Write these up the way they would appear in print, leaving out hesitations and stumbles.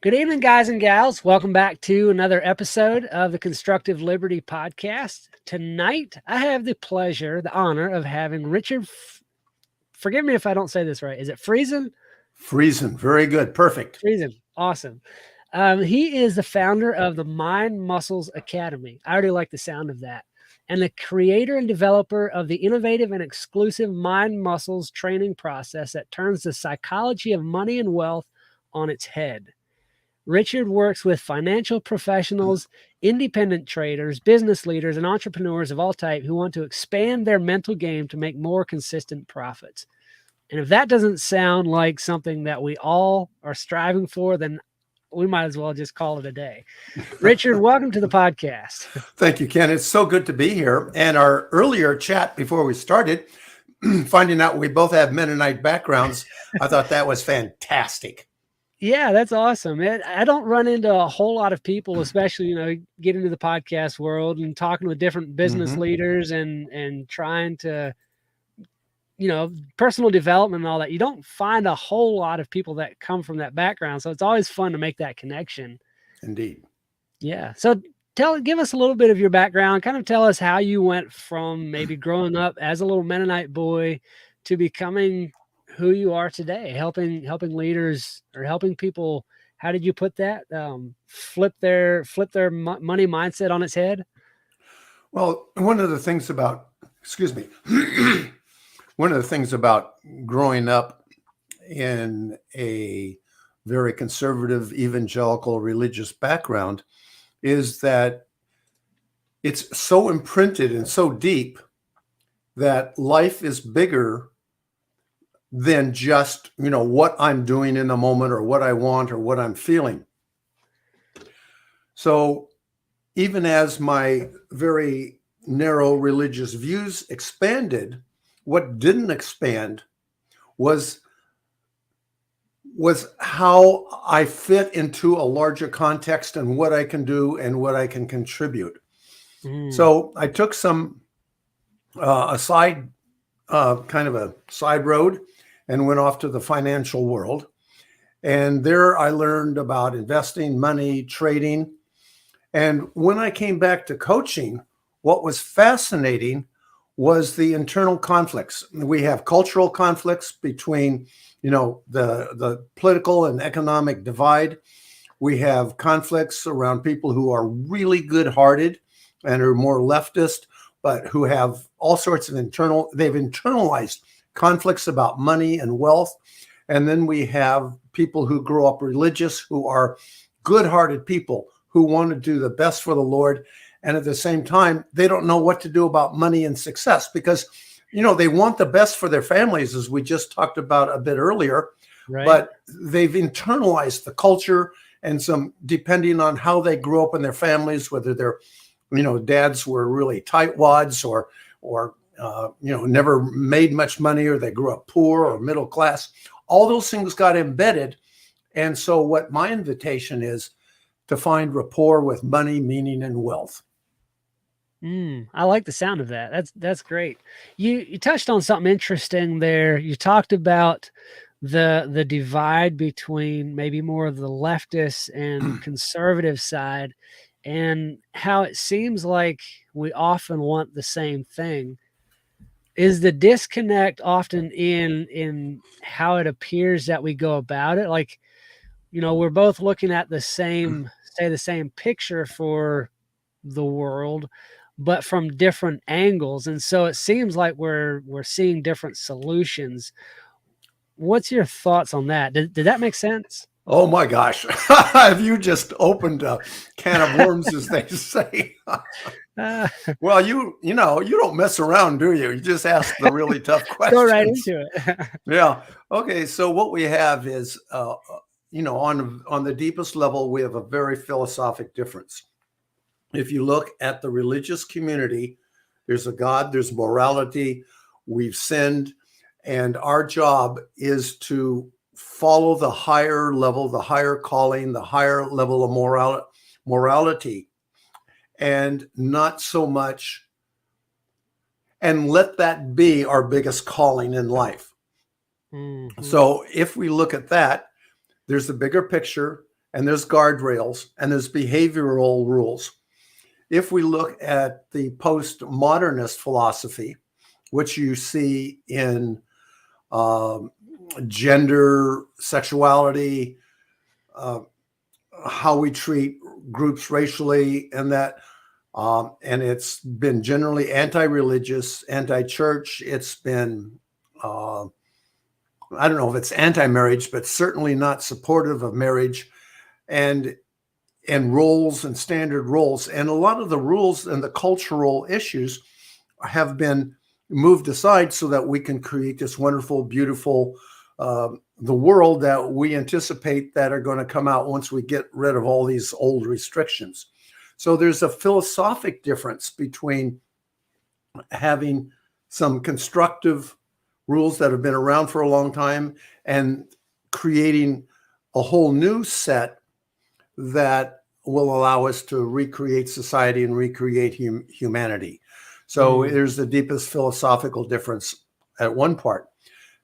Good evening, guys and gals. Welcome back to another episode of the Constructive Liberty Podcast. Tonight, I have the pleasure, the honor of having Richard. Forgive me if I don't say this right. Is it Friesen? Friesen, very good, perfect. Friesen, awesome. He is the founder of the Mind Muscles Academy. I already like the sound of that. And the creator and developer of the innovative and exclusive Mind Muscles training process that turns the psychology of money and wealth on its head. Richard works with financial professionals, independent traders, business leaders, and entrepreneurs of all type who want to expand their mental game to make more consistent profits. And if that doesn't sound like something that we all are striving for, then we might as well just call it a day. Richard, welcome to the podcast. Thank you, Ken. It's so good to be here. And our earlier chat before we started, finding out we both have Mennonite backgrounds, I thought that was fantastic. Yeah, that's awesome. I don't run into a whole lot of people, especially, get into the podcast world and talking with different business leaders and trying to, personal development and all that. You don't find a whole lot of people that come from that background. So it's always fun to make that connection. Indeed. Yeah. So give us a little bit of your background, kind of tell us how you went from maybe growing up as a little Mennonite boy to becoming who you are today, helping leaders or helping people. How did you put that? Flip their money mindset on its head. Well, one of the things about growing up in a very conservative evangelical religious background is that it's so imprinted and so deep that life is bigger than just, what I'm doing in the moment or what I want or what I'm feeling. So even as my very narrow religious views expanded, what didn't expand was how I fit into a larger context and what I can do and what I can contribute. So I took a side road and went off to the financial world. And there I learned about investing, money, trading. And when I came back to coaching, what was fascinating was the internal conflicts. We have cultural conflicts between, the political and economic divide. We have conflicts around people who are really good-hearted and are more leftist, but who have all sorts of they've internalized conflicts about money and wealth. And then we have people who grow up religious, who are good-hearted people who want to do the best for the Lord. And at the same time, they don't know what to do about money and success because, they want the best for their families, as we just talked about a bit earlier, right? But they've internalized the culture and depending on how they grew up in their families, whether their, dads were really tightwads or never made much money, or they grew up poor or middle class. All those things got embedded. And so what my invitation is to find rapport with money, meaning, and wealth. I like the sound of that. That's great. You touched on something interesting there. You talked about the divide between maybe more of the leftist and conservative side, and how it seems like we often want the same thing. Is the disconnect often in how it appears that we go about it? Like, we're both looking at the same picture for the world, but from different angles. And so it seems like we're seeing different solutions. What's your thoughts on that? Did that make sense? Oh my gosh. Have you just opened a can of worms, as they say? Well, you don't mess around, do you? You just ask the really tough questions. Go right into it. Yeah. Okay. So what we have is, on the deepest level, we have a very philosophic difference. If you look at the religious community, there's a God, there's morality, we've sinned, and our job is to follow the higher level, the higher calling, the higher level of morality, and not so much, and let that be our biggest calling in life. So if we look at that, there's the bigger picture, and there's guardrails, and there's behavioral rules. If we look at the postmodernist philosophy, which you see in gender, sexuality, how we treat groups racially, and that, and it's been generally anti-religious, anti-church. It's been, I don't know if it's anti-marriage, but certainly not supportive of marriage, and roles and standard roles. And a lot of the rules and the cultural issues have been moved aside so that we can create this wonderful, beautiful, the world that we anticipate that are going to come out once we get rid of all these old restrictions. So there's a philosophic difference between having some constructive rules that have been around for a long time and creating a whole new set that will allow us to recreate society and recreate humanity. So there's the deepest philosophical difference at one part.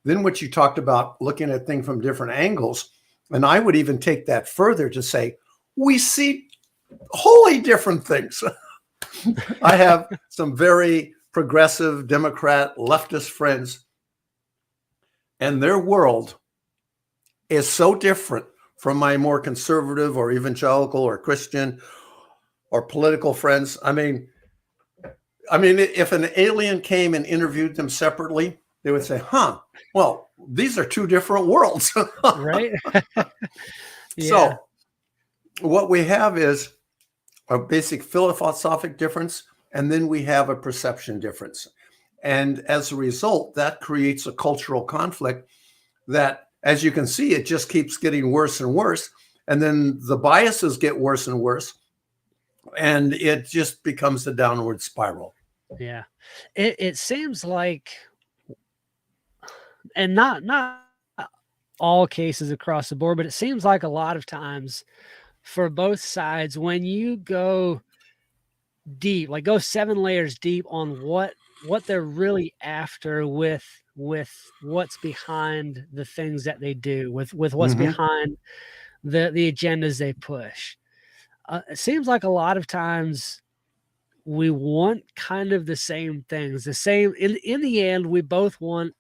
Then what you talked about, looking at things from different angles, and I would even take that further to say, we see wholly different things. I have some very progressive, Democrat, leftist friends, and their world is so different from my more conservative or evangelical or Christian or political friends. I mean, if an alien came and interviewed them separately, they would say, well, these are two different worlds. Right. Yeah. So what we have is a basic philosophic difference, and then we have a perception difference. And as a result, that creates a cultural conflict that, as you can see, it just keeps getting worse and worse. And then the biases get worse and worse, and it just becomes a downward spiral. Yeah. It seems like, and not all cases across the board, but it seems like a lot of times for both sides, when you go deep, like go 7 layers deep on what they're really after with what's behind the things that they do, with what's behind the agendas they push. It seems like a lot of times we want kind of the same things, the same, in the end, we both want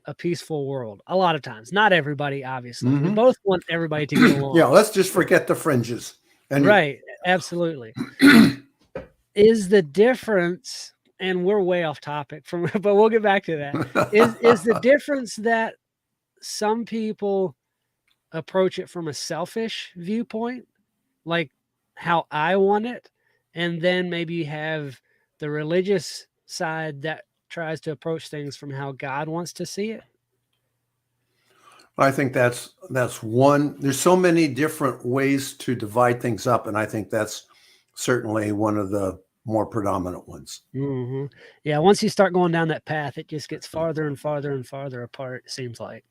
a peaceful world. A lot of times, not everybody, obviously. We both want everybody to get along. Yeah, let's just forget the fringes. Right, absolutely. Is the difference, and we're way off topic but we'll get back to that. Is the difference that some people approach it from a selfish viewpoint, like how I want it, and then maybe you have the religious side that tries to approach things from how God wants to see it? I think that's one. There's so many different ways to divide things up, and I think that's certainly one of the more predominant ones. Yeah, once you start going down that path, it just gets farther and farther and farther apart, it seems like.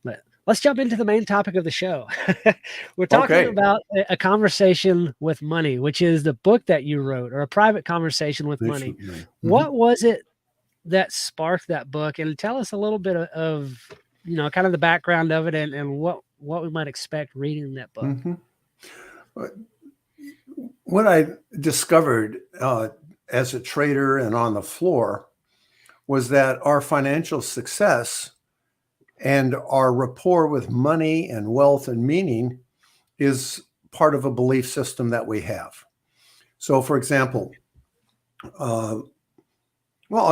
But let's jump into the main topic of the show. We're talking about a conversation with money, which is the book that you wrote, or a private conversation with money. What was it that sparked that book? And tell us a little bit of kind of the background of it and what we might expect reading that book. What I discovered as a trader and on the floor was that our financial success and our rapport with money and wealth and meaning is part of a belief system that we have. So, for example, I'll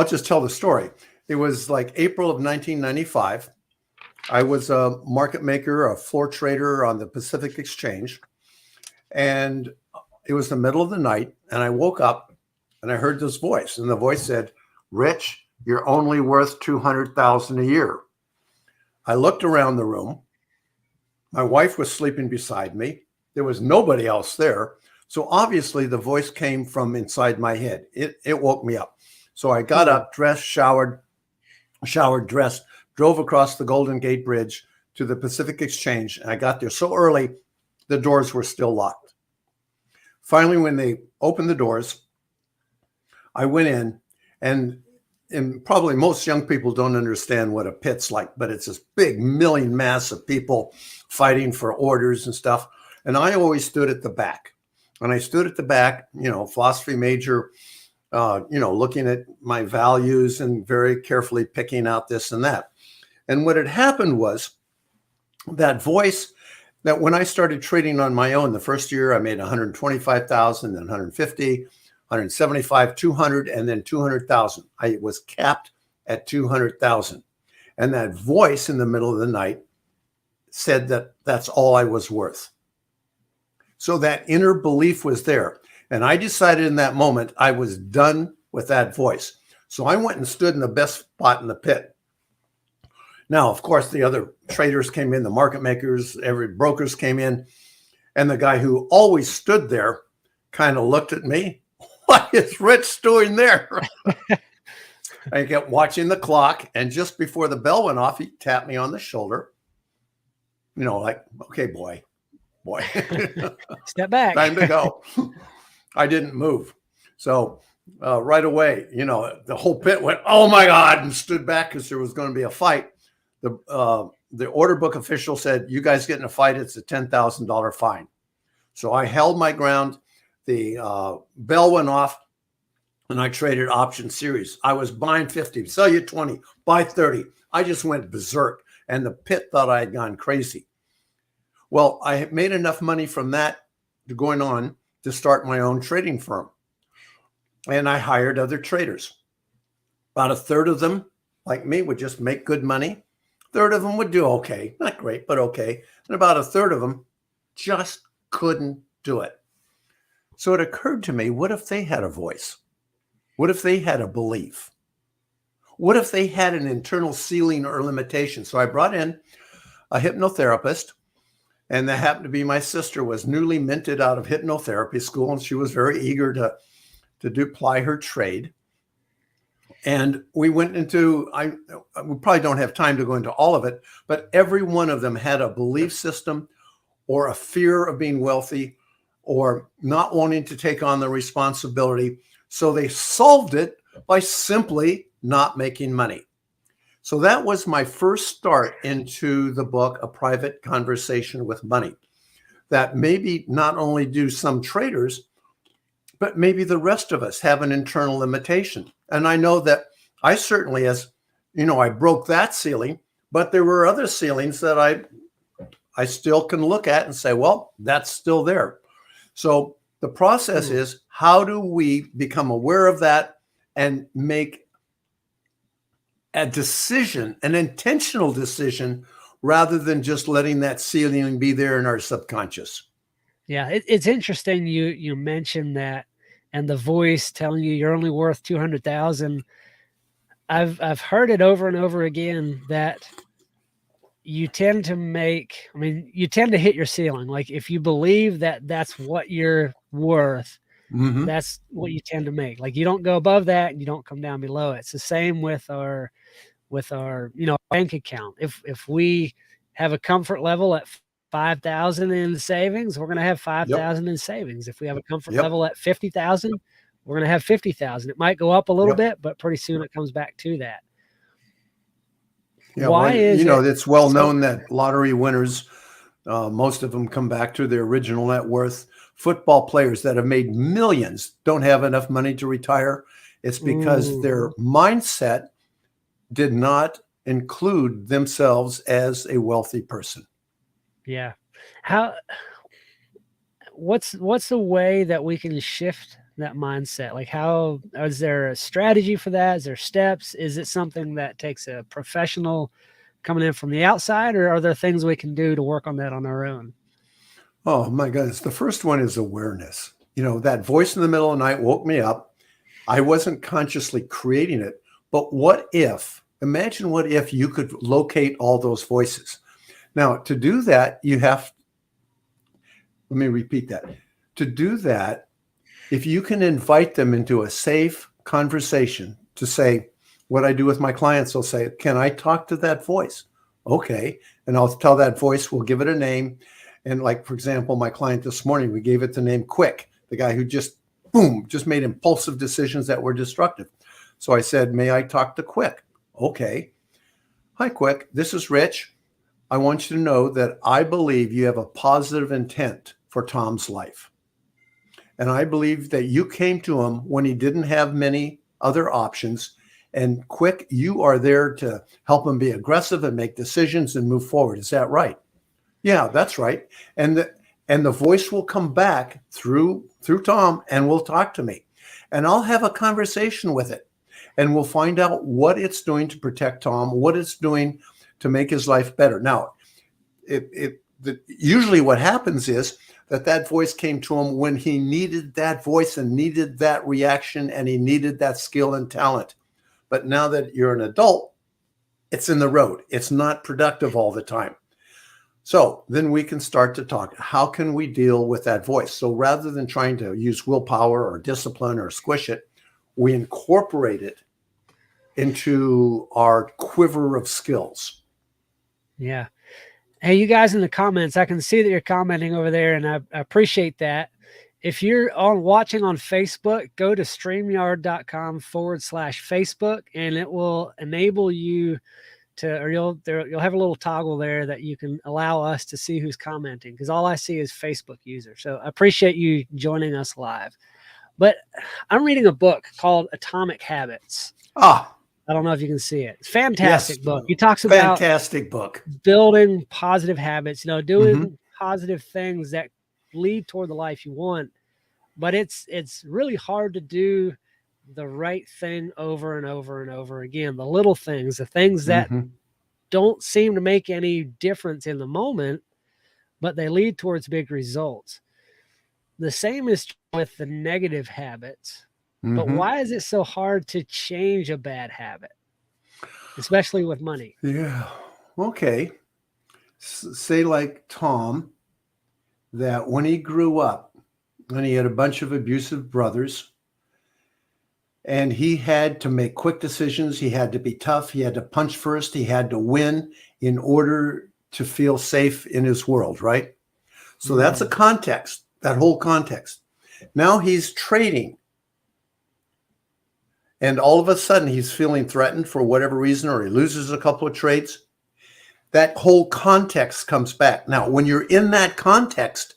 just tell the story. It was like April of 1995. I was a market maker, a floor trader on the Pacific Exchange, and it was the middle of the night, and I woke up and I heard this voice, and the voice said, "Rich, you're only worth $200,000 a year." I looked around the room. My wife was sleeping beside me. There was nobody else there. So obviously the voice came from inside my head. It woke me up. So I got up, dressed, showered, dressed, drove across the Golden Gate Bridge to the Pacific Exchange. And I got there so early, the doors were still locked. Finally, when they opened the doors, I went in, and probably most young people don't understand what a pit's like, but it's this big milling mass of people fighting for orders and stuff. And I always stood at the back. And I stood at the back, philosophy major, looking at my values and very carefully picking out this and that. And what had happened was that voice that when I started trading on my own, the first year I made 125,000, then 150, 175, 200, and then 200,000. I was capped at 200,000. And that voice in the middle of the night said that that's all I was worth. So that inner belief was there. And I decided in that moment I was done with that voice. So I went and stood in the best spot in the pit. Now, of course, the other traders came in, the market makers, every brokers came in. And the guy who always stood there kind of looked at me. What is Rich doing there? I kept watching the clock. And just before the bell went off, he tapped me on the shoulder. Like, okay, boy. Step back. Time to go. I didn't move. So right away, the whole pit went, oh my God, and stood back because there was going to be a fight. The order book official said, you guys get in a fight, it's a $10,000 fine. So I held my ground. The bell went off and I traded option series. I was buying 50, sell you 20, buy 30. I just went berserk and the pit thought I had gone crazy. Well, I had made enough money from that going on to start my own trading firm. And I hired other traders. About a third of them, like me, would just make good money. A third of them would do okay. Not great, but okay. And about a third of them just couldn't do it. So it occurred to me, what if they had a voice? What if they had a belief? What if they had an internal ceiling or limitation? So I brought in a hypnotherapist. And that happened to be my sister, was newly minted out of hypnotherapy school. And she was very eager to ply her trade. And we went into, we probably don't have time to go into all of it, but every one of them had a belief system or a fear of being wealthy or not wanting to take on the responsibility. So they solved it by simply not making money. So that was my first start into the book, A Private Conversation with Money, that maybe not only do some traders, but maybe the rest of us have an internal limitation. And I know that I certainly, I broke that ceiling, but there were other ceilings that I still can look at and say, well, that's still there. So the process is, how do we become aware of that and make a decision, an intentional decision, rather than just letting that ceiling be there in our subconscious? Yeah, it's interesting you mentioned that, and the voice telling you you're only worth 200,000. I've heard it over and over again that you tend to hit your ceiling. Like if you believe that that's what you're worth, that's what you tend to make. Like you don't go above that and you don't come down below it. It's the same with our bank account. If we have a comfort level at 5,000 in savings, we're going to have 5,000 in savings. If we have a comfort level at 50,000, we're going to have 50,000. It might go up a little bit, but pretty soon it comes back to that. Yeah, why is it's well known that lottery winners, most of them come back to their original net worth. Football players that have made millions don't have enough money to retire. It's because their mindset did not include themselves as a wealthy person. Yeah. What's a way that we can shift that mindset? Like is there a strategy for that? Is there steps? Is it something that takes a professional coming in from the outside, or are there things we can do to work on that on our own? Oh my goodness. The first one is awareness. That voice in the middle of the night woke me up. I wasn't consciously creating it, but imagine what if you could locate all those voices. Now, to do that, let me repeat that. To do that, if you can invite them into a safe conversation to say, what I do with my clients, they'll say, can I talk to that voice? Okay. And I'll tell that voice, we'll give it a name. And like, for example, my client this morning, we gave it the name Quick, the guy who just made impulsive decisions that were destructive. So I said, may I talk to Quick? Okay. Hi, Quick. This is Rich. I want you to know that I believe you have a positive intent for Tom's life. And I believe that you came to him when he didn't have many other options. And quick, you are there to help him be aggressive and make decisions and move forward. Is that right? Yeah, that's right. And the voice will come back through Tom and will talk to me. And I'll have a conversation with it. And we'll find out what it's doing to protect Tom, what it's doing to make his life better. Now, usually what happens is that voice came to him when he needed that voice and needed that reaction and he needed that skill and talent. But now that you're an adult, it's in the road. It's not productive all the time. So then we can start to talk. How can we deal with that voice? So rather than trying to use willpower or discipline or squish it, we incorporate it into our quiver of skills. Yeah. Hey, you guys in the comments, I can see that you're commenting over there, and I appreciate that. If you're watching on Facebook, go to streamyard.com/Facebook, and it will enable you to, or you'll have a little toggle there that you can allow us to see who's commenting, because all I see is Facebook users. So I appreciate you joining us live. But I'm reading a book called Atomic Habits. I don't know if you can see it. It's a fantastic book. He talks about fantastic book, building positive habits, doing positive things that lead toward the life you want. But it's really hard to do the right thing over and over and over again. The little things, the things that don't seem to make any difference in the moment, but they lead towards big results. The same is true with the negative habits. But why is it so hard to change a bad habit, especially with money? Yeah. Okay. Say like Tom, that when he grew up and he had a bunch of abusive brothers and he had to make quick decisions. He had to be tough. He had to punch first. He had to win in order to feel safe in his world, right? So that's a context, that whole context. Now he's trading. And all of a sudden he's feeling threatened for whatever reason, or he loses a couple of trades. That whole context comes back. Now, when you're in that context,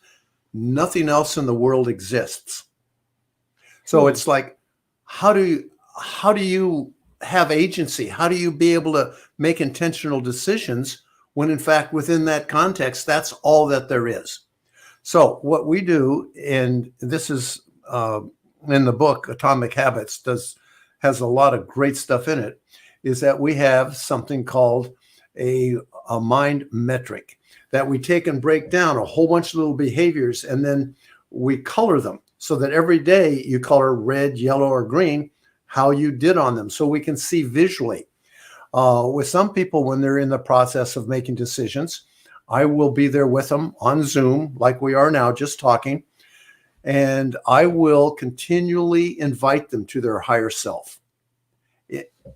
nothing else in the world exists. So it's like, how do you have agency? How do you be able to make intentional decisions when in fact within that context, that's all that there is? So what we do, and this is in the book, Atomic Habits has a lot of great stuff in it, is that we have something called a mind metric that we take and break down a whole bunch of little behaviors, and then we color them so that every day you color red, yellow, or green how you did on them, so we can see visually. With some people, when they're in the process of making decisions, I will be there with them on Zoom like we are now, just talking. And I will continually invite them to their higher self,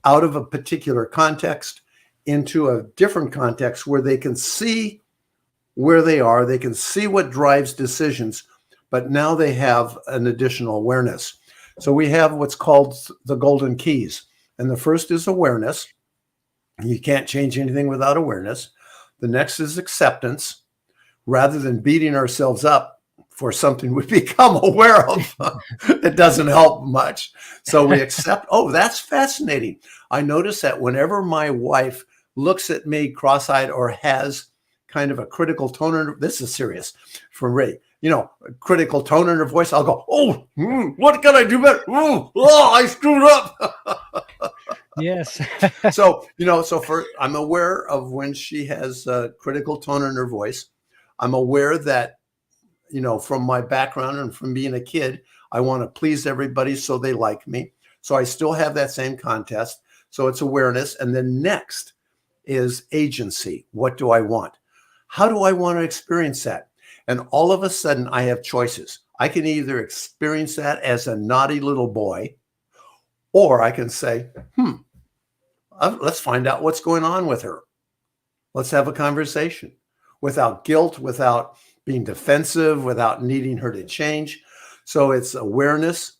out of a particular context into a different context where they can see where they are. They can see what drives decisions, but now they have an additional awareness. So we have what's called the golden keys. And the first is awareness. You can't change anything without awareness. The next is acceptance. Rather than beating ourselves up for something we become aware of, it doesn't help much. So we accept, oh, that's fascinating. I notice that whenever my wife looks at me cross-eyed or has kind of a critical tone, this is serious for Ray, a critical tone in her voice, I'll go, oh, what can I do better? Oh, I screwed up. Yes. So I'm aware of when she has a critical tone in her voice. I'm aware that, from my background and from being a kid, I want to please everybody so they like me. So I still have that same contest. So it's awareness. And then next is agency. What do I want? How do I want to experience that? And all of a sudden I have choices. I can either experience that as a naughty little boy, or I can say, let's find out what's going on with her. Let's have a conversation without guilt, without being defensive, without needing her to change. So it's awareness,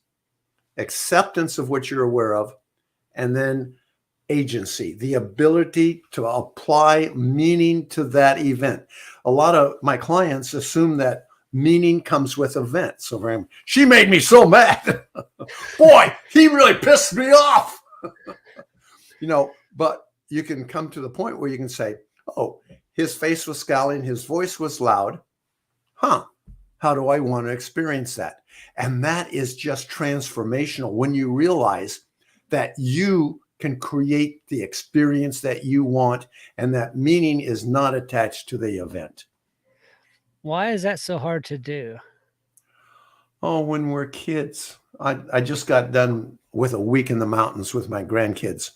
acceptance of what you're aware of, and then agency, the ability to apply meaning to that event. A lot of my clients assume that meaning comes with events. So she made me so mad. Boy, he really pissed me off. But you can come to the point where you can say, oh, his face was scowling, his voice was loud. How do I want to experience that? And that is just transformational when you realize that you can create the experience that you want, and that meaning is not attached to the event. Why is that so hard to do? Oh, when we're kids. I just got done with a week in the mountains with my grandkids,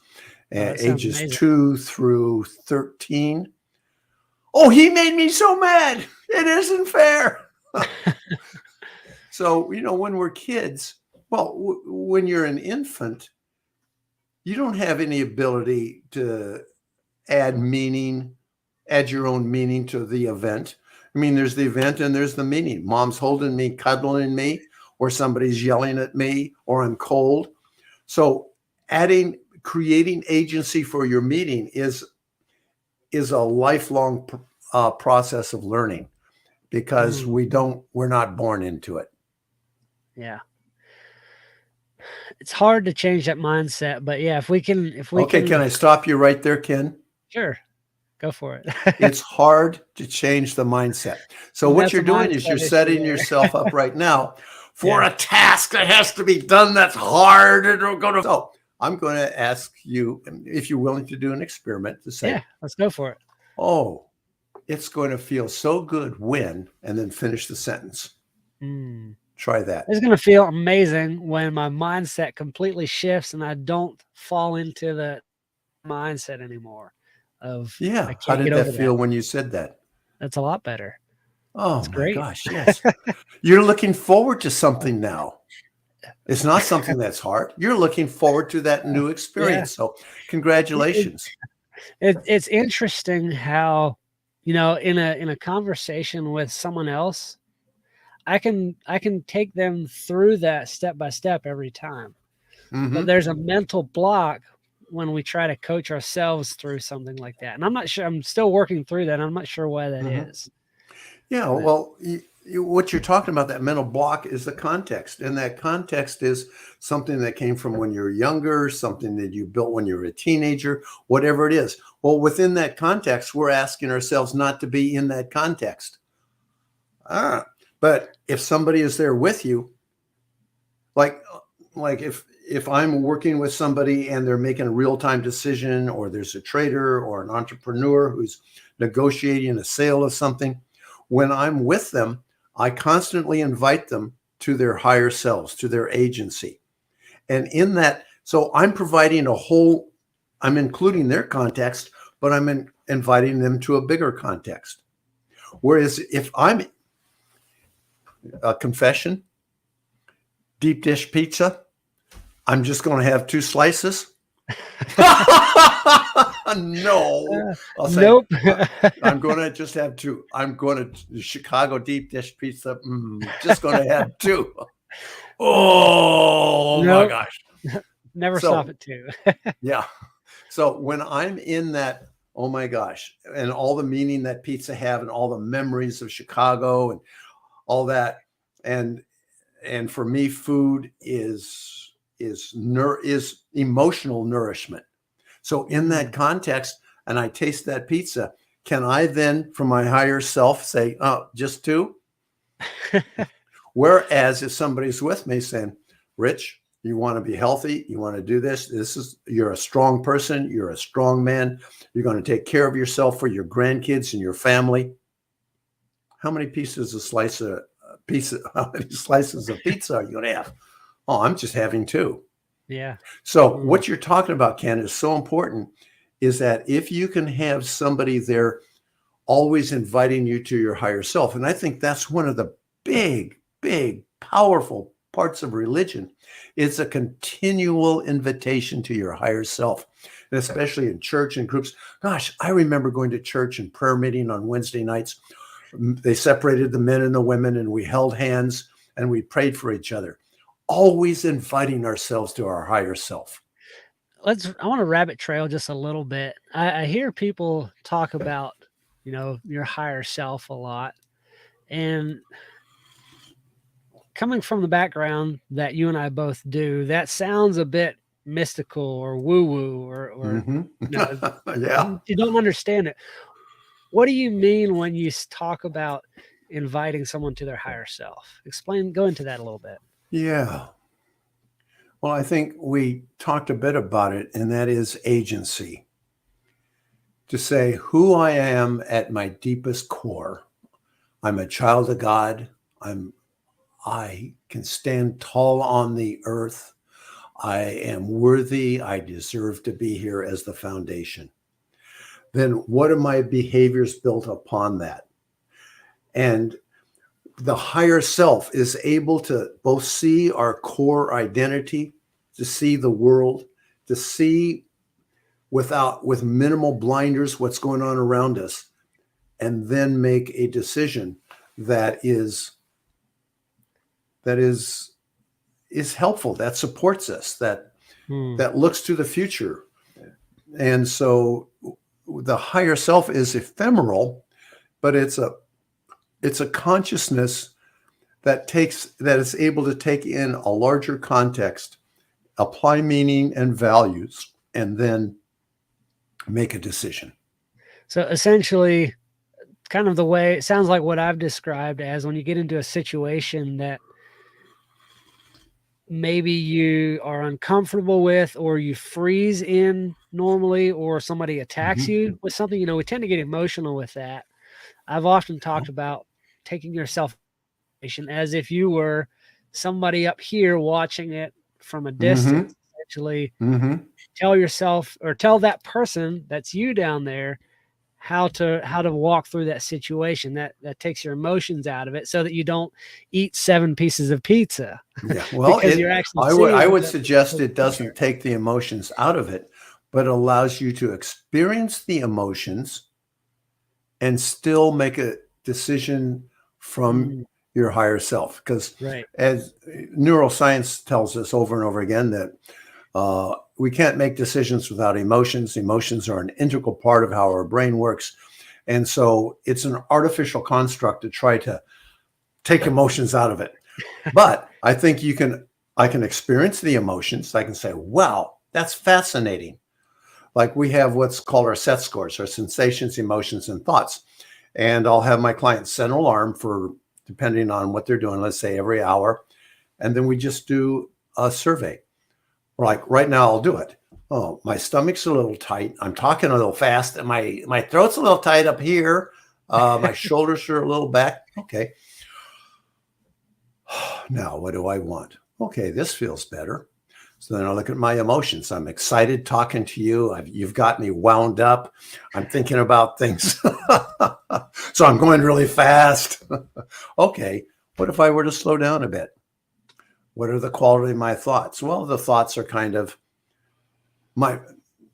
ages amazing. 2 through 13. Oh, he made me so mad. It isn't fair. So, when we're kids, well, when you're an infant, you don't have any ability to add your own meaning to the event. I mean, there's the event and there's the meaning. Mom's holding me, cuddling me, or somebody's yelling at me, or I'm cold. So creating agency for your meeting is a lifelong process of learning, because we're not born into it. Yeah. It's hard to change that mindset, but yeah, if we can. Can I stop you right there, Ken? Sure. Go for it. It's hard to change the mindset. So what you're doing is you're setting yourself up right now for a task that has to be done that's hard. So I'm going to ask you if you're willing to do an experiment to say, yeah, let's go for it. Oh, it's going to feel so good when, and then finish the sentence. Try that. It's going to feel amazing when my mindset completely shifts and I don't fall into the mindset anymore of, yeah. How did that feel when you said that? That's a lot better. Oh, that's great. Gosh, yes. You're looking forward to something now. It's not something that's hard. You're looking forward to that new experience. Yeah. So congratulations. It's interesting how, in a conversation with someone else, I can take them through that step by step every time. But there's a mental block when we try to coach ourselves through something like that. And I'm not sure, I'm still working through that. I'm not sure why that is. Yeah, but, well, what you're talking about, that mental block, is the context. And that context is something that came from when you're younger, something that you built when you were a teenager, whatever it is. Well, within that context, we're asking ourselves not to be in that context. But if somebody is there with you, like if I'm working with somebody and they're making a real-time decision, or there's a trader or an entrepreneur who's negotiating a sale of something, when I'm with them, I constantly invite them to their higher selves, to their agency. And in that, so I'm providing I'm including their context, but I'm inviting them to a bigger context. Whereas if I'm a confession, deep dish pizza, I'm just going to have 2 slices. No. I'll say, nope. I'm going to just have 2. I'm going to Chicago deep dish pizza. Just going to have 2. Oh, my gosh. Never stop at 2. Yeah. So when I'm in that, oh my gosh, and all the meaning that pizza have, and all the memories of Chicago and all that, and for me, food is emotional nourishment. So in that context, and I taste that pizza, can I then, from my higher self, say, oh, just 2? Whereas if somebody's with me saying, Rich, you want to be healthy, you want to do this, you're a strong person, you're a strong man, you're going to take care of yourself for your grandkids and your family. How many slices of pizza are you going to have? Oh, I'm just having 2. Yeah. So what you're talking about, Ken, is so important, is that if you can have somebody there always inviting you to your higher self, and I think that's one of the big, powerful parts of religion. It's a continual invitation to your higher self, and especially in church and groups. Gosh, I remember going to church and prayer meeting on Wednesday nights. They separated the men and the women, and we held hands and we prayed for each other, always inviting ourselves to our higher self. I want to rabbit trail just a little bit. I hear people talk about, your higher self a lot. And coming from the background that you and I both do, that sounds a bit mystical or woo woo or Hmm. you know, Yeah. you don't understand it. What do you mean when you talk about inviting someone to their higher self? Go into that a little bit. Yeah. Well, I think we talked a bit about it, and that is agency. To say who I am at my deepest core. I'm a child of God. I can stand tall on the earth. I am worthy. I deserve to be here as the foundation. Then what are my behaviors built upon that? And the higher self is able to both see our core identity, to see the world, to see with minimal blinders what's going on around us, and then make a decision that is helpful, that supports us, Hmm. that looks to the future. And so the higher self is ephemeral, but it's a consciousness that is able to take in a larger context, apply meaning and values, and then make a decision. So essentially, kind of the way it sounds like what I've described as when you get into a situation that maybe you are uncomfortable with, or you freeze in normally, or somebody attacks Mhm. you with something, we tend to get emotional with that. I've often talked about taking yourself as if you were somebody up here watching it from a Mhm. distance. Essentially, Mhm. tell yourself or tell that person that's you down there how to walk through that situation. That takes your emotions out of it, so that you don't eat 7 pieces of pizza Yeah. Well, because you're actually I seeing would the suggest big it picture. doesn't take the emotions out of it, but allows you to experience the emotions and still make a decision from Mm, your higher self. Because right. as neuroscience tells us over and over again that we can't make decisions without emotions. Emotions are an integral part of how our brain works. And so it's an artificial construct to try to take emotions out of it. But I think I can experience the emotions. I can say, wow, that's fascinating. Like we have what's called our set scores, our sensations, emotions, and thoughts. And I'll have my clients set an alarm for, depending on what they're doing, let's say every hour. And then we just do a survey. Like right now, I'll do it. Oh, my stomach's a little tight. I'm talking a little fast, and my throat's a little tight up here. My shoulders are a little back. Okay. Now, what do I want? Okay, this feels better. So then I look at my emotions. I'm excited talking to you. You've got me wound up. I'm thinking about things. So I'm going really fast. Okay, what if I were to slow down a bit? What are the quality of my thoughts? Well, the thoughts are kind of my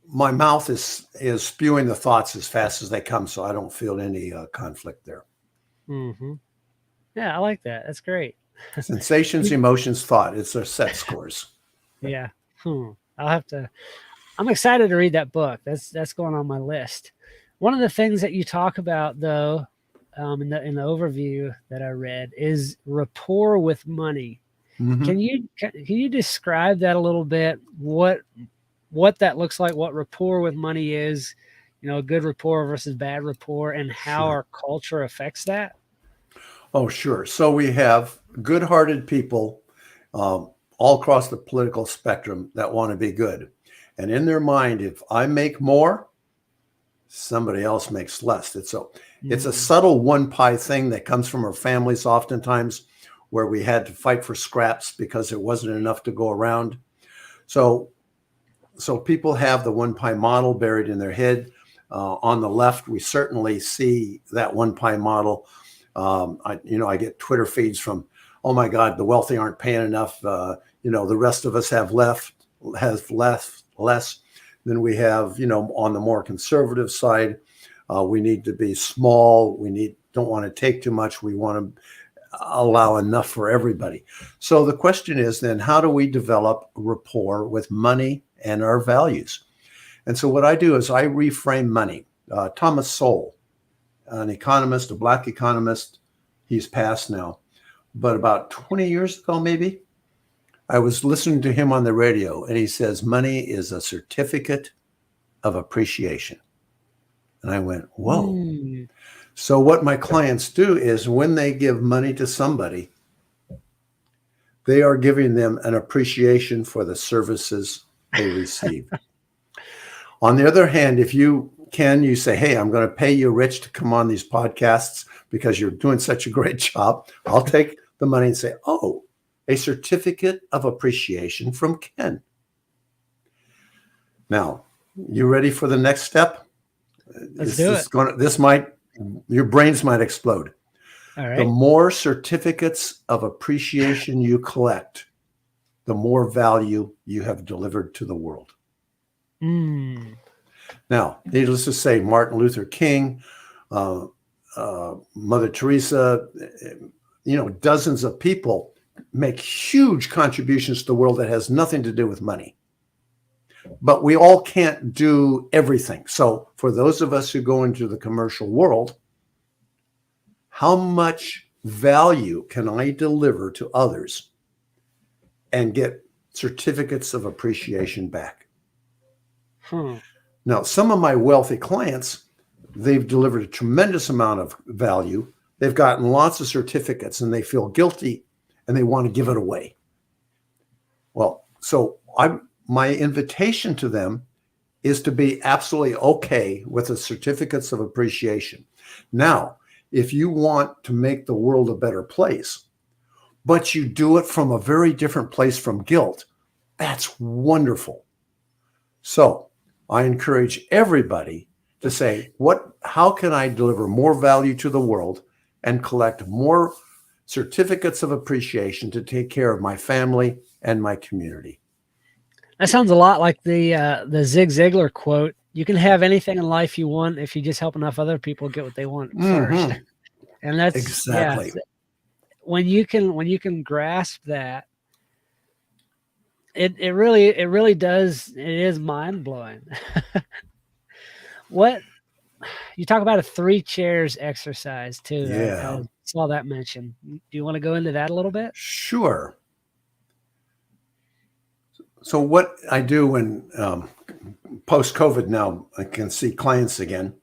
my mouth is spewing the thoughts as fast as they come, so I don't feel any conflict there. Hmm. Yeah, I like that. That's great. Sensations, emotions, thought. It's their set scores. Yeah. Hmm. I'll have to. I'm excited to read that book. That's going on my list. One of the things that you talk about, though, in the overview that I read, is rapport with money. Mm-hmm. Can you describe that a little bit? What that looks like, what rapport with money is, good rapport versus bad rapport, and how Sure. our culture affects that. Oh, sure. So we have good-hearted people all across the political spectrum that want to be good. And in their mind, if I make more, somebody else makes less. It's a Mm, subtle one pie thing that comes from our families oftentimes where we had to fight for scraps because there wasn't enough to go around. So so people have the one pie model buried in their head. On the left, we certainly see that one pie model. I get Twitter feeds from, oh my God, the wealthy aren't paying enough. The rest of us has less than we have. On the more conservative side, we need to be small. Don't want to take too much. We want to allow enough for everybody. So the question is then, how do we develop rapport with money and our values. And so what I do is I reframe money. Thomas Sowell, an economist, a Black economist, he's passed now, but about 20 years ago, maybe, I was listening to him on the radio, and he says, money is a certificate of appreciation. And I went, whoa. Mm. So what my clients do is when they give money to somebody, they are giving them an appreciation for the services they receive. On the other hand, if you say, hey, I'm going to pay you, Rich, to come on these podcasts because you're doing such a great job. I'll take the money and say, oh, a certificate of appreciation from Ken. Now, you ready for the next step? Let's do it. Your brains might explode. All right. The more certificates of appreciation you collect, the more value you have delivered to the world. Mm. Now, needless to say, Martin Luther King, Mother Teresa, dozens of people make huge contributions to the world that has nothing to do with money. But we all can't do everything. So for those of us who go into the commercial world, how much value can I deliver to others and get certificates of appreciation back? Now, some of my wealthy clients, they've delivered a tremendous amount of value. They've gotten lots of certificates and they feel guilty and they want to give it away. Well, so my invitation to them is to be absolutely okay with the certificates of appreciation. Now, if you want to make the world a better place, but you do it from a very different place from guilt, that's wonderful. So I encourage everybody to say, how can I deliver more value to the world and collect more certificates of appreciation to take care of my family and my community? That sounds a lot like the Zig Ziglar quote. You can have anything in life you want if you just help enough other people get what they want first. And that's exactly when you can grasp that. It really does. It is mind blowing. What you talk about a 3 chairs exercise too. Yeah. I saw that mentioned. Do you want to go into that a little bit? Sure. So what I do when post-COVID now, I can see clients again.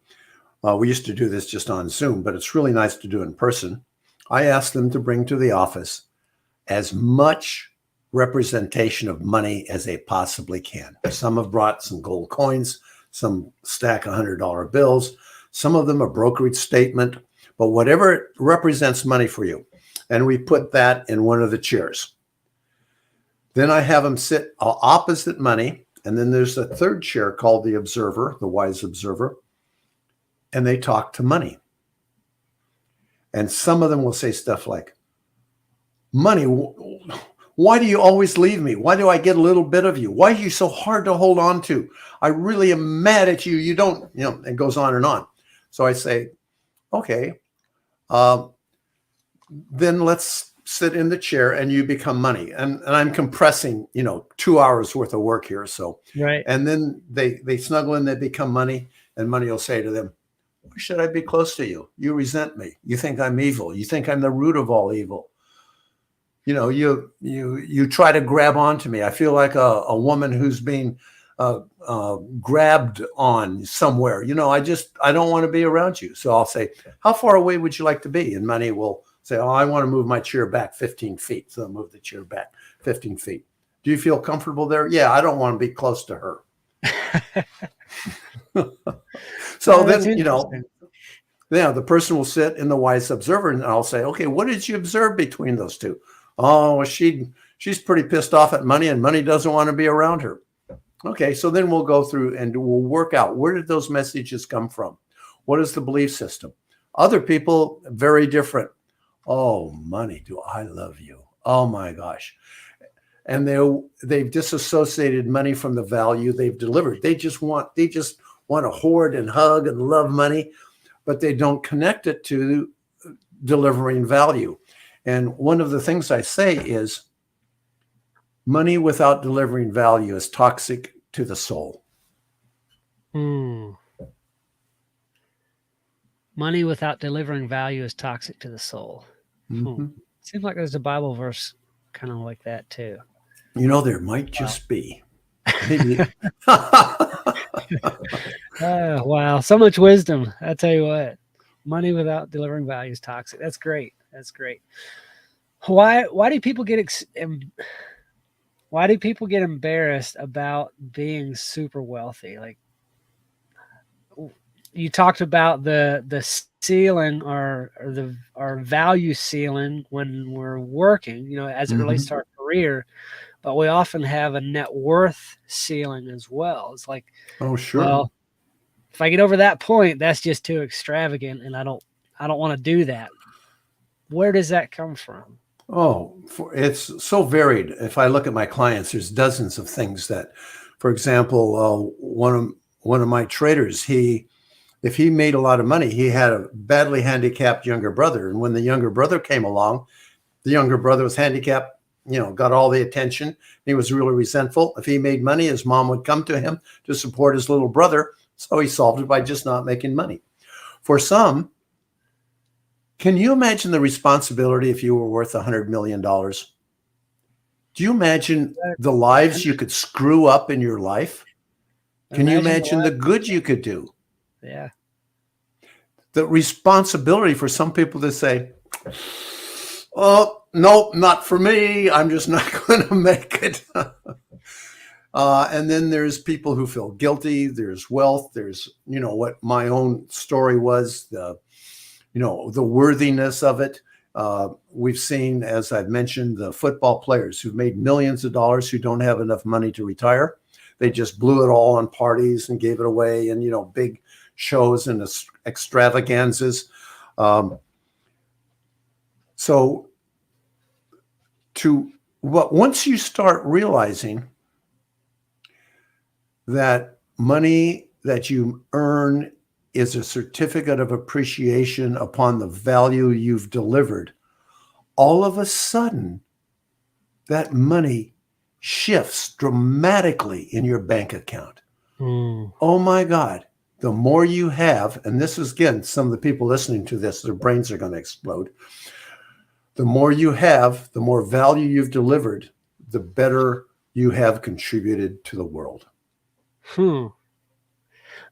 We used to do this just on Zoom, but it's really nice to do in person. I ask them to bring to the office as much representation of money as they possibly can. Some have brought some gold coins, some stack $100 bills. Some of them a brokerage statement, but whatever represents money for you. And we put that in one of the chairs. Then I have them sit opposite money. And then there's a third chair called the observer, the wise observer. And they talk to money. And some of them will say stuff like, money, why do you always leave me? Why do I get a little bit of you? Why are you so hard to hold on to? I really am mad at you. You don't, it goes on and on. So I say, okay, then let's sit in the chair and you become money. And I'm compressing, 2 hours worth of work here. So, right. And then they snuggle in, they become money, and money will say to them, why should I be close to you? You resent me. You think I'm evil. You think I'm the root of all evil. You try to grab onto me. I feel like a woman who's being grabbed on somewhere. I don't want to be around you. So I'll say, how far away would you like to be? And money will say, oh, I want to move my chair back 15 feet. So I'll move the chair back 15 feet. Do you feel comfortable there? Yeah, I don't want to be close to her. So then, the person will sit in the wise observer and I'll say, okay, what did you observe between those two? Oh, she's pretty pissed off at money and money doesn't want to be around her. Okay, so then we'll go through and we'll work out, where did those messages come from? What is the belief system? Other people, very different. Oh, money, do I love you? Oh my gosh. And they've disassociated money from the value they've delivered. They just want to hoard and hug and love money, but they don't connect it to delivering value. And one of the things I say is money without delivering value is toxic to the soul. Hmm. Money without delivering value is toxic to the soul. Hmm. Mhm. Seems like there's a Bible verse kind of like that too. You know, there might Wow. just be. Maybe. Wow. So much wisdom. I tell you what, money without delivering value is toxic. That's great. That's great. Why do people get why do people get embarrassed about being super wealthy? Like you talked about the ceiling or the our value ceiling when we're working, you know, as it relates Mhm. to our career, but we often have a net worth ceiling as well. It's like, Oh, sure. well, if I get over that point, that's just too extravagant and I don't want to do that. Where does that come from? Oh, it's so varied. If I look at my clients, there's dozens of things that, for example, one of my traders, if he made a lot of money, he had a badly handicapped younger brother, and when the younger brother came along, the younger brother was handicapped, got all the attention. He was really resentful. If he made money, his mom would come to him to support his little brother. So he solved it by just not making money. For some, can you imagine the responsibility if you were worth $100 million? Do you imagine the lives you could screw up in your life? Can you Imagine the imagine the life. good you could do? Yeah. The responsibility for some people to say, oh, nope, not for me. I'm just not going to make it. And then there's people who feel guilty. There's wealth. There's, what my own story was, the worthiness of it. We've seen, as I've mentioned, the football players who've made millions of dollars who don't have enough money to retire. They just blew it all on parties and gave it away and, big shows and extravaganzas. So once you start realizing that money that you earn is a certificate of appreciation upon the value you've delivered, all of a sudden that money shifts dramatically in your bank account. Mm. Oh my God. The more you have, and this is, again, some of the people listening to this, their brains are going to explode. The more you have, the more value you've delivered, the better you have contributed to the world. It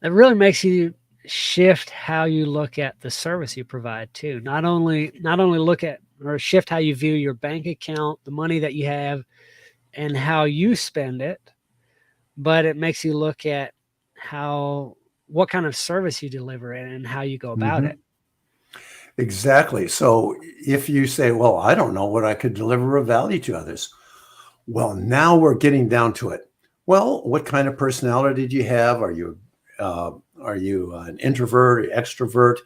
really makes you shift how you look at the service you provide too. Not only look at or shift how you view your bank account, the money that you have, and how you spend it, but it makes you look at what kind of service you deliver and how you go about Mm-hmm. it. Exactly. So if you say, well, I don't know what I could deliver of value to others. Well, now we're getting down to it. Well, what kind of personality do you have? Are you an introvert, extrovert?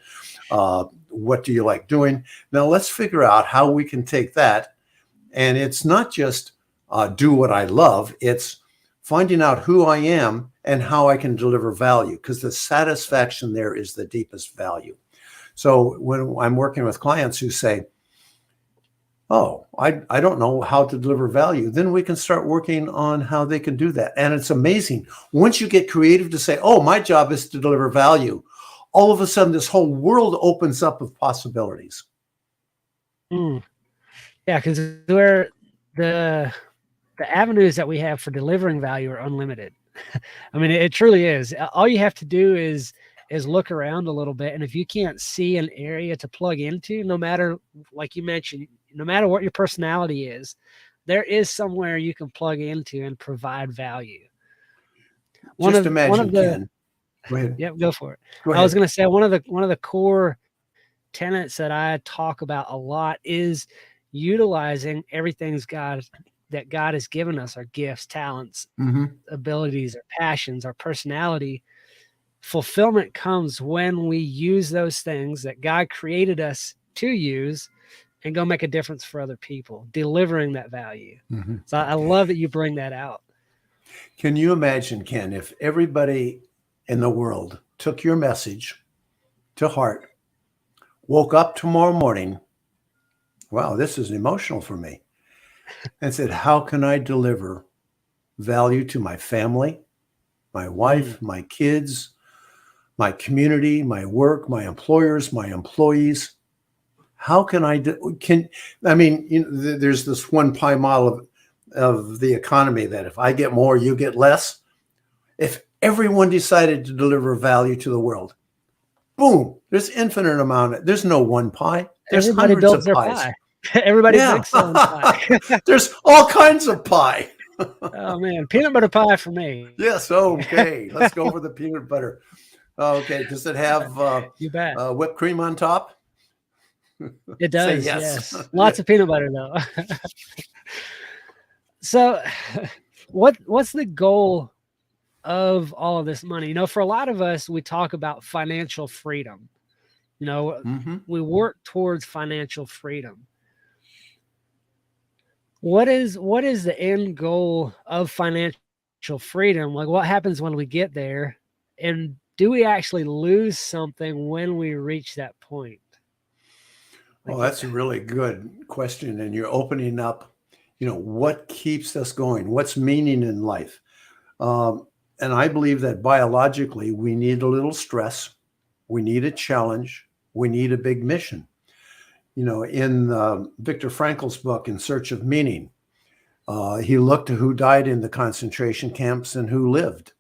What do you like doing? Now let's figure out how we can take that. And it's not just do what I love. It's finding out who I am and how I can deliver value, because the satisfaction there is the deepest value. So when I'm working with clients who say, oh, I don't know how to deliver value, then we can start working on how they can do that. And it's amazing. Once you get creative to say, oh, my job is to deliver value, all of a sudden this whole world opens up of possibilities. Mm. Yeah, because we're the avenues that we have for delivering value are unlimited. I mean, it truly is. All you have to do is look around a little bit, and if you can't see an area to plug into, no matter, like you mentioned, no matter what your personality is, there is somewhere you can plug into and provide value. Just One imagine, of the Ken. Go ahead. Yep, go for it. Go I was ahead. going to say one of the core tenets that I talk about a lot is utilizing that God has given us, our gifts, talents, Mm-hmm. abilities, our passions, our personality. Fulfillment comes when we use those things that God created us to use and go make a difference for other people, delivering that value. Mm-hmm. So I love that you bring that out. Can you imagine, Ken, if everybody in the world took your message to heart, woke up tomorrow morning, wow, this is emotional for me, and said, how can I deliver value to my family, my wife, my kids, my community, my work, my employers, my employees. How can I do? There's this one pie model of the economy that if I get more, you get less. If everyone decided to deliver value to the world, boom, there's infinite amount. There's no one pie. There's Everybody hundreds builds of their pies. pie. Everybody Yeah. bakes their own pie. There's all kinds of pie. Oh man, peanut butter pie for me. Yes. Okay. Let's go for the peanut butter. Okay. Does it have You bet. whipped cream on top? It Say does. yes. Yes. Lots of peanut butter though. So what's the goal of all of this money? You know, for a lot of us, we talk about financial freedom. You know, we work towards financial freedom. What is the end goal of financial freedom? Like, what happens when we get there? And do we actually lose something when we reach that point? Well, that's a really good question. And you're opening up, what keeps us going? What's meaning in life? And I believe that biologically, we need a little stress. We need a challenge. We need a big mission. In Viktor Frankl's book, In Search of Meaning, he looked at who died in the concentration camps and who lived.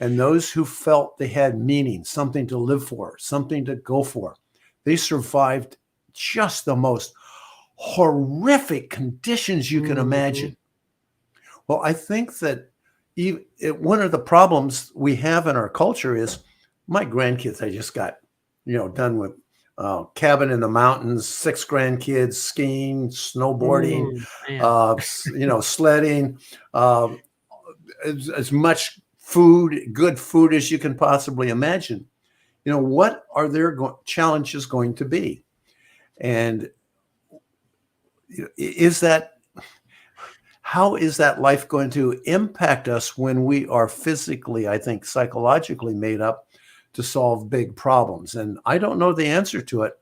And those who felt they had meaning, something to live for, something to go for, they survived just the most horrific conditions you can imagine. Well, I think that one of the problems we have in our culture is my grandkids, I just got, done with cabin in the mountains, 6 grandkids, skiing, snowboarding, sledding, as much good food as you can possibly imagine. What are their challenges going to be? And how is that life going to impact us when we are physically, I think, psychologically made up to solve big problems? And I don't know the answer to it,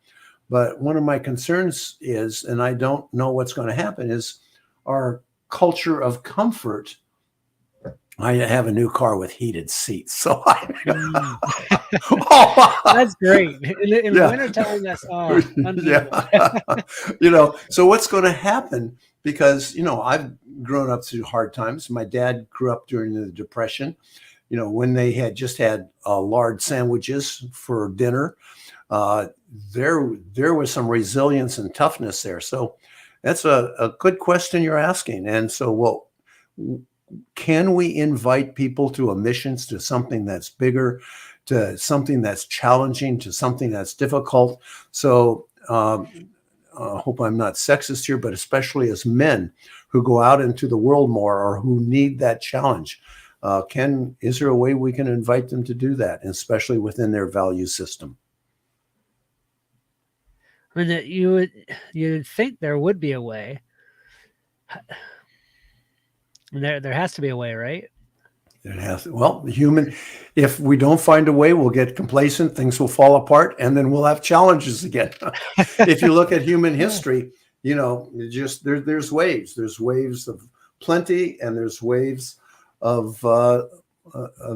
but one of my concerns is, and I don't know what's going to happen, is our culture of comfort. I have a new car with heated seats, so that's great. In wintertime, that's so what's going to happen? Because I've grown up through hard times. My dad grew up during the Depression. When they had just had large sandwiches for dinner, there was some resilience and toughness there. So that's a good question you're asking. And so, can we invite people to a mission, to something that's bigger, to something that's challenging, to something that's difficult? So I hope I'm not sexist here, but especially as men who go out into the world more or who need that challenge, is there a way we can invite them to do that, especially within their value system? I mean, you'd think there would be a way. There has to be a way, right? It has. Well, if we don't find a way, we'll get complacent, things will fall apart, and then we'll have challenges again. If you look at human history, there's waves. There's waves of plenty, and there's waves of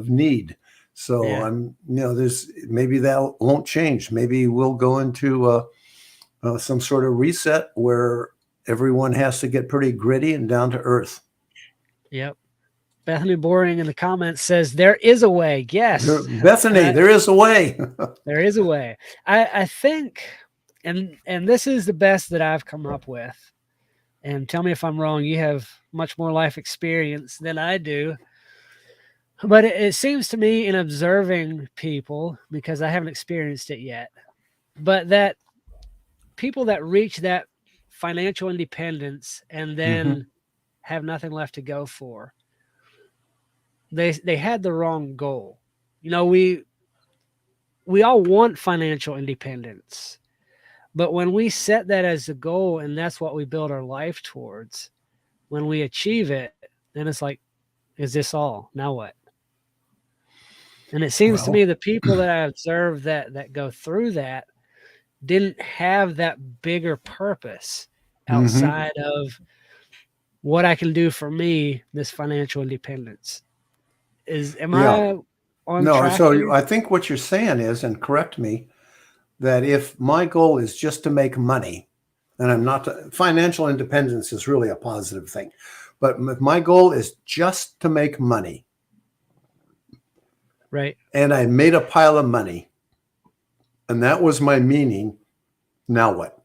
need. So there's maybe that won't change. Maybe we'll go into some sort of reset where everyone has to get pretty gritty and down to earth. Yep. Bethany Boring in the comments says there is a way. Yes, Bethany, there is a way. There is a way. I think, and this is the best that I've come up with. And tell me if I'm wrong. You have much more life experience than I do. But it seems to me, in observing people, because I haven't experienced it yet, but that people that reach that financial independence and then have nothing left to go for, they had the wrong goal. We all want financial independence, but when we set that as a goal and that's what we build our life towards, when we achieve it, then it's like, is this all? Now what? And it seems to me the people that I observe that go through that didn't have that bigger purpose outside of what I can do for me, this financial independence. Am Yeah. I on No. track So here? I think what you're saying is, and correct me, that if my goal is just to make money, and I'm not, financial independence is really a positive thing, but if my goal is just to make money Right. and I made a pile of money and that was my meaning, now what?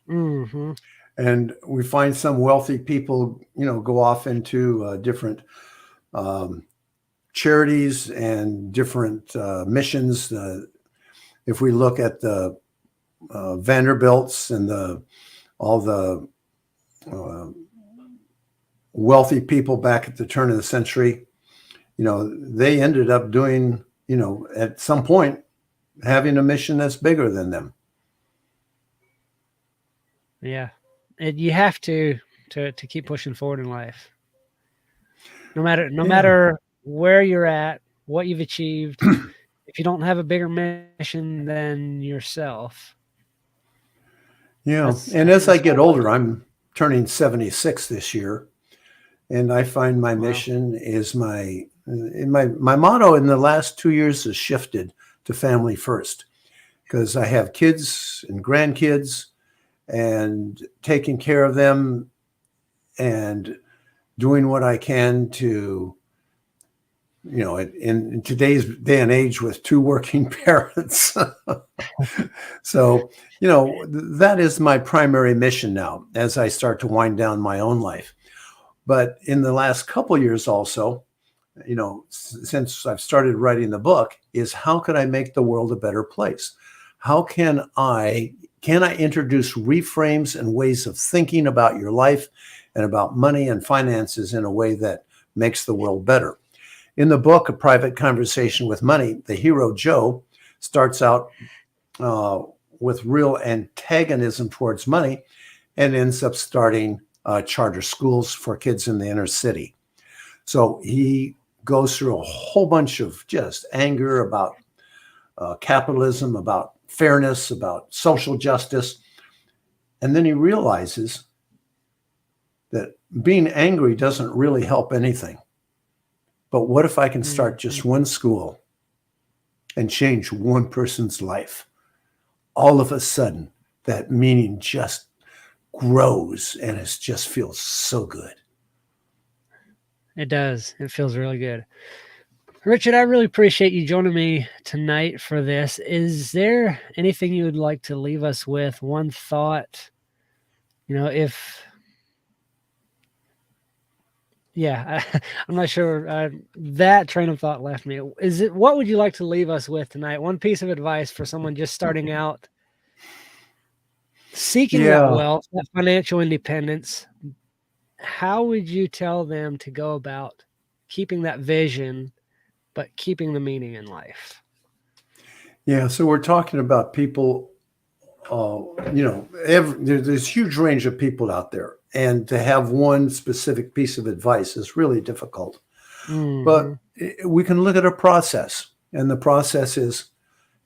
Hmm. And we find some wealthy people, go off into different um, charities and different missions. If we look at the Vanderbilts and all the uh, wealthy people back at the turn of the century, they ended up doing, at some point, having a mission that's bigger than them. Yeah. And you have to keep pushing forward in life. No Yeah. matter where you're at, what you've achieved, if you don't have a bigger mission than yourself, Yeah. I And think as I that's get whole life. older, I'm turning 76 this year. And I find my Wow. mission is my motto in the last 2 years has shifted to family first, because I have kids and grandkids, and taking care of them and doing what I can to, in today's day and age with two working parents. So, that is my primary mission now as I start to wind down my own life. But in the last couple of years also, since I've started writing the book, is how can I make the world a better place? How can I introduce reframes and ways of thinking about your life and about money and finances in a way that makes the world better? In the book, A Private Conversation with Money, the hero Joe starts out uh, with real antagonism towards money and ends up starting charter schools for kids in the inner city. So he goes through a whole bunch of just anger about capitalism, about fairness, about social justice. And then he realizes that being angry doesn't really help anything. But what if I can start Mhm. just one school and change one person's life? All of a sudden, that meaning just grows and it just feels so good. It does. It feels really good. Richard, I really appreciate you joining me tonight for this. Is there anything you would like to leave us with? One thought, if yeah, I'm not sure. That train of thought left me. What would you like to leave us with tonight? One piece of advice for someone just starting out, seeking that Yeah. wealth, that financial independence. How would you tell them to go about keeping that vision, but keeping the meaning in life? Yeah. So we're talking about people, there's a huge range of people out there. And to have one specific piece of advice is really difficult. But Hmm. we can look at a process. And the process is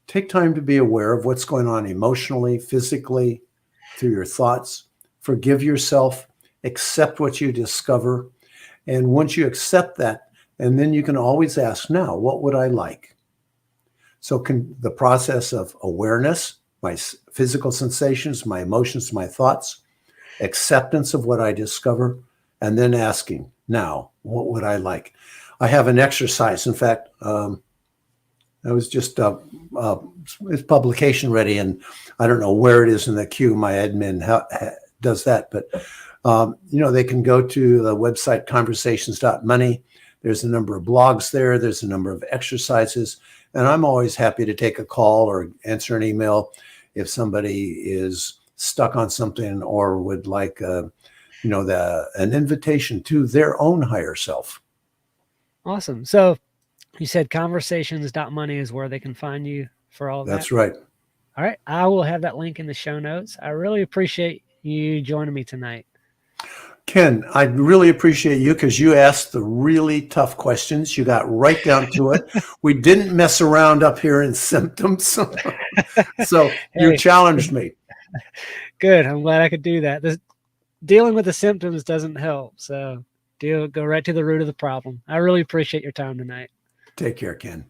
take time to be aware of what's going on emotionally, physically, through your thoughts. Forgive yourself, accept what you discover. And once you accept that, and then you can always ask, now, what would I like? So the process of awareness, my physical sensations, my emotions, my thoughts, acceptance of what I discover, and then asking, now, what would I like? I have an exercise. In fact, I was just it's publication ready, and I don't know where it is in the queue. My admin does that, but they can go to the website conversations.money. There's a number of blogs there. There's a number of exercises, and I'm always happy to take a call or answer an email if somebody is stuck on something or would like, an invitation to their own higher self. Awesome. So you said conversations.money is where they can find you for all of that. That's right. All right. I will have that link in the show notes. I really appreciate you joining me tonight. Ken, I really appreciate you because you asked the really tough questions. You got right down to it. We didn't mess around up here in symptoms. So you Hey, challenged me. good. I'm glad I could do that. Dealing with the symptoms doesn't help. So Go right to the root of the problem. I really appreciate your time tonight. Take care, Ken.